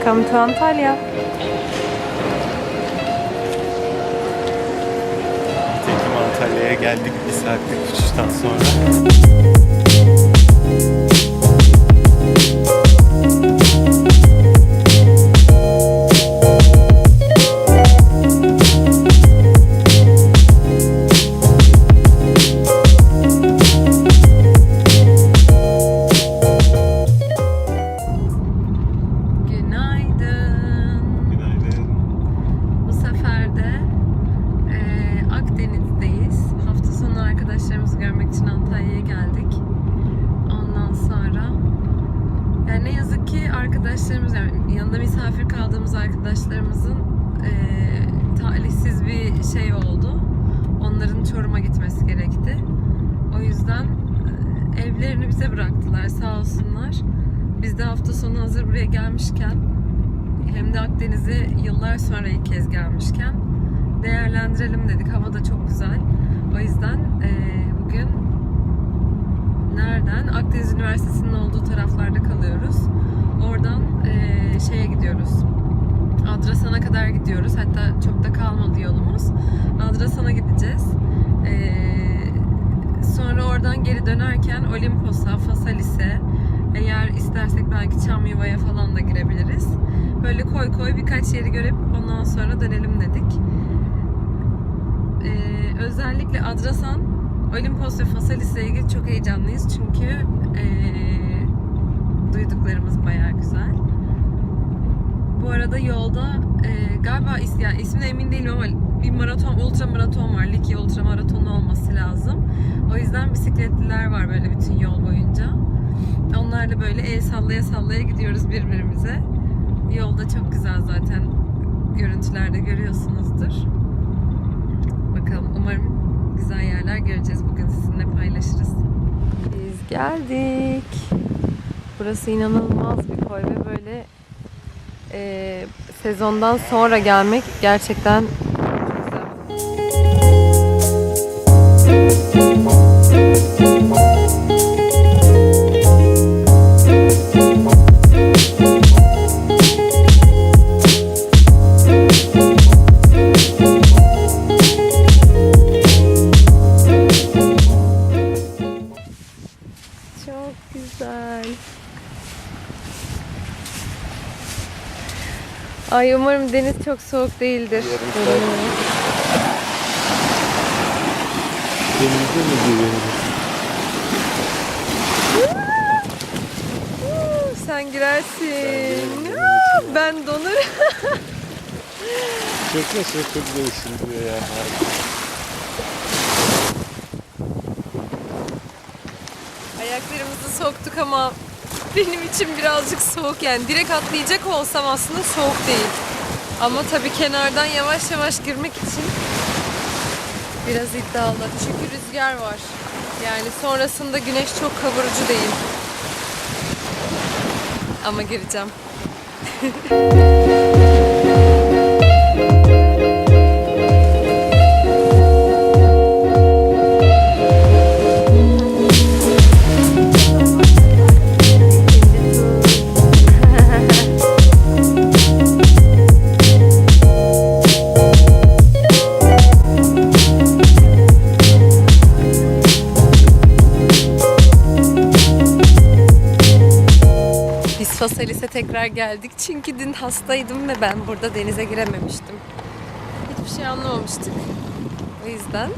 Welcome to Antalya. Tekim Antalya'ya geldik 1 saatlik uçuştan sonra. Arkadaşlarımız, yani yanında misafir kaldığımız arkadaşlarımızın talihsiz bir şey oldu. Onların Çorum'a gitmesi gerekti. O yüzden evlerini bize bıraktılar, sağ olsunlar. Biz de hafta sonu hazır buraya gelmişken, hem de Akdeniz'e yıllar sonra ilk kez gelmişken değerlendirelim dedik. Hava da çok güzel. O yüzden bugün nereden? Akdeniz Üniversitesi'nin olduğu taraflarda kalıyoruz. Oradan şeye gidiyoruz. Adrasan'a kadar gidiyoruz. Hatta çok da kalmadı yolumuz. Adrasan'a gideceğiz. Sonra oradan geri dönerken Olimpos'a, Phaselis'e, eğer istersek belki Çamyuva'ya falan da girebiliriz. Böyle koy birkaç yeri görüp ondan sonra dönelim dedik. Özellikle Adrasan, Olimpos ve Phaselis'le ilgili çok heyecanlıyız. Çünkü duyduklarımız bayağı güzel. Bu arada yolda galiba yani ismine emin değilim ama bir maraton, ultra maraton var. Likya ultra maratonu olması lazım. O yüzden bisikletliler var böyle bütün yol boyunca. Onlarla böyle el sallaya sallaya gidiyoruz birbirimize. Yolda çok güzel zaten, görüntülerde görüyorsunuzdur. Bakalım, umarım güzel yerler göreceğiz. Bugün sizinle paylaşırız. Biz geldik. Burası inanılmaz bir koy ve böyle sezondan sonra gelmek gerçekten güzel. Çok güzel. Ay, umarım deniz çok soğuk değildir. Denizde mi güvenilir? Sen girersin. Ben donurum. Çok yaşa, çok değişim ya. Ayaklarımızı soktuk ama benim için birazcık soğuk, yani direkt atlayacak olsam aslında soğuk değil. Ama tabii kenardan yavaş yavaş girmek için biraz iddialı. Çünkü rüzgar var. Yani sonrasında güneş çok kavurucu değil. Ama gireceğim. Phaselis'e tekrar geldik çünkü dün hastaydım ve ben burada denize girememiştim. Hiçbir şey anlamamıştık. O yüzden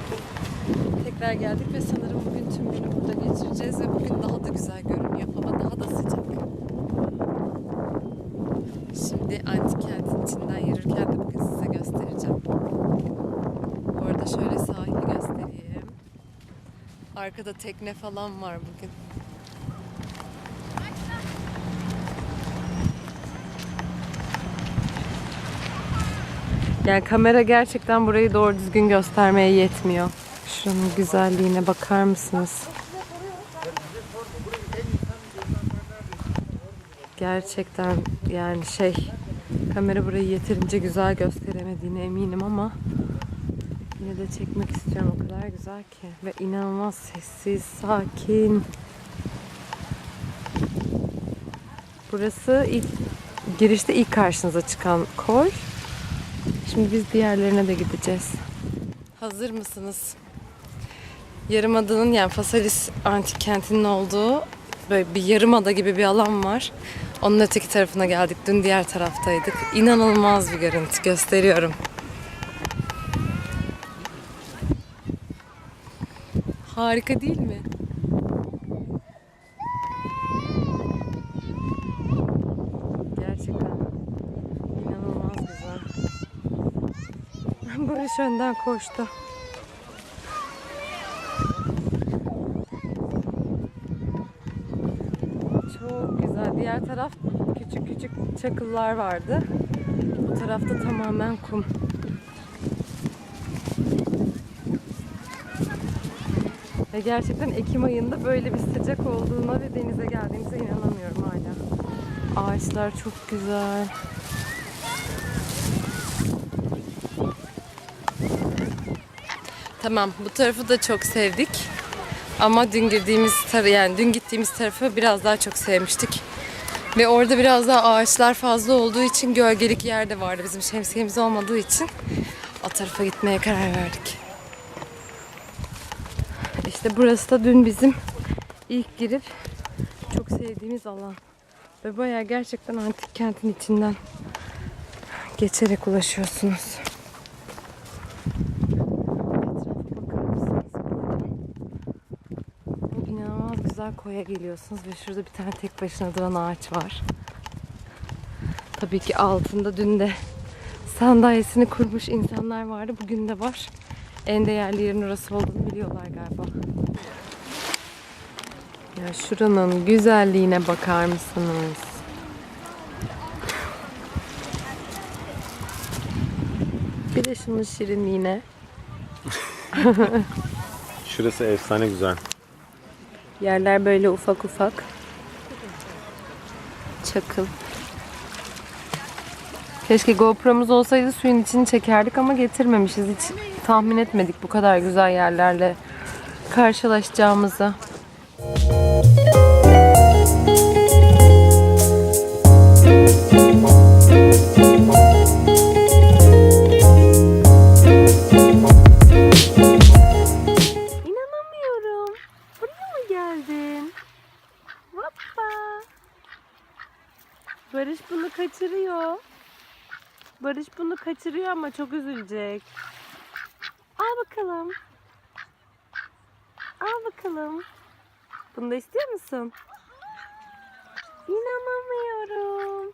tekrar geldik ve sanırım bugün tüm günü burada geçireceğiz ve bugün daha da güzel görünüyor. Hava daha da sıcak. Şimdi Antik Kent'in içinden yürürken de bugün size göstereceğim. Bu arada şöyle sahili göstereyim. Arkada tekne falan var bugün. Yani kamera gerçekten burayı doğru düzgün göstermeye yetmiyor. Şunun güzelliğine bakar mısınız? Gerçekten yani kamera burayı yeterince güzel gösteremediğine eminim ama yine de çekmek istiyorum. O kadar güzel ki ve inanılmaz sessiz, sakin. Burası ilk Girişte ilk karşınıza çıkan koy. Şimdi biz diğerlerine de gideceğiz. Hazır mısınız? Yarımada'nın yani Phaselis Antik Kenti'nin olduğu böyle bir yarımada gibi bir alan var. Onun öteki tarafına geldik. Dün diğer taraftaydık. İnanılmaz bir görüntü. Gösteriyorum. Harika değil mi? Gerçekten inanılmaz güzel. Barış önden koştu. Çok güzel. Diğer taraf küçük küçük çakıllar vardı. Bu tarafta tamamen kum. Ve gerçekten Ekim ayında böyle bir sıcak olduğuna ve denize geldiğimize inanamıyorum hala. Ağaçlar çok güzel. Tamam, bu tarafı da çok sevdik. Ama dün gittiğimiz tarafı biraz daha çok sevmiştik. Ve orada biraz daha ağaçlar fazla olduğu için gölgelik yer de vardı. Bizim şemsiyemiz olmadığı için o tarafa gitmeye karar verdik. İşte burası da dün bizim ilk girip çok sevdiğimiz alan. Ve bayağı gerçekten antik kentin içinden geçerek ulaşıyorsunuz. İnanılmaz güzel koya geliyorsunuz ve şurada bir tane tek başına duran ağaç var. Tabii ki altında dün de sandalyesini kurmuş insanlar vardı. Bugün de var. En değerli yerin orası olduğunu biliyorlar galiba. Ya şuranın güzelliğine bakar mısınız? Bir de şunun şirinliğine. Şurası efsane güzel. Yerler böyle ufak ufak. Çakıl. Keşke GoPro'muz olsaydı suyun içini çekerdik ama getirmemişiz. Hiç tahmin etmedik bu kadar güzel yerlerle karşılaşacağımızı. İnanamıyorum. Buraya mı geldin? Hoppa. Barış bunu kaçırıyor. Barış bunu kaçırıyor ama çok üzülecek. Al bakalım. Al bakalım. Bunu da istiyor musun? İnanamıyorum.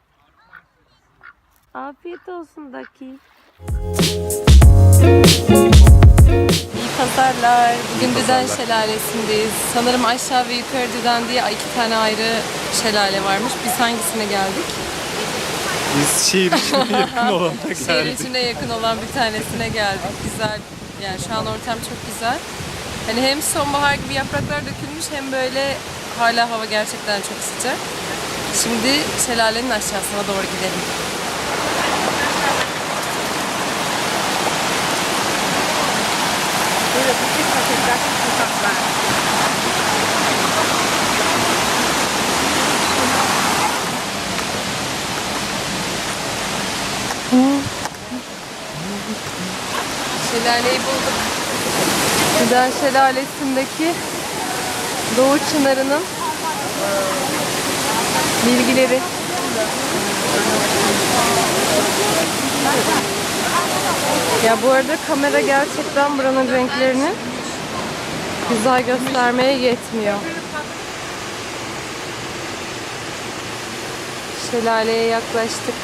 Afiyet olsun Daki. İyi pazarlar. Bugün Düden Şelalesindeyiz. Sanırım aşağı ve yukarı Düden diye 2 tane ayrı şelale varmış. Biz hangisine geldik? Biz şehir içine yakın olana geldik. Şehir içine yakın olan bir tanesine geldik. Güzel. Yani şu an ortam çok güzel. Hani hem sonbahar gibi yapraklar dökülmüş hem böyle hala hava gerçekten çok sıcak. Şimdi şelalenin aşağısına doğru gidelim. Böyle küçük paketler, sokaklar. Şelaleyi bulduk. Düden Şelale'sindeki Doğu Çınarı'nın bilgileri. Ya bu arada kamera gerçekten buranın renklerini güzel göstermeye yetmiyor. Şelaleye yaklaştık.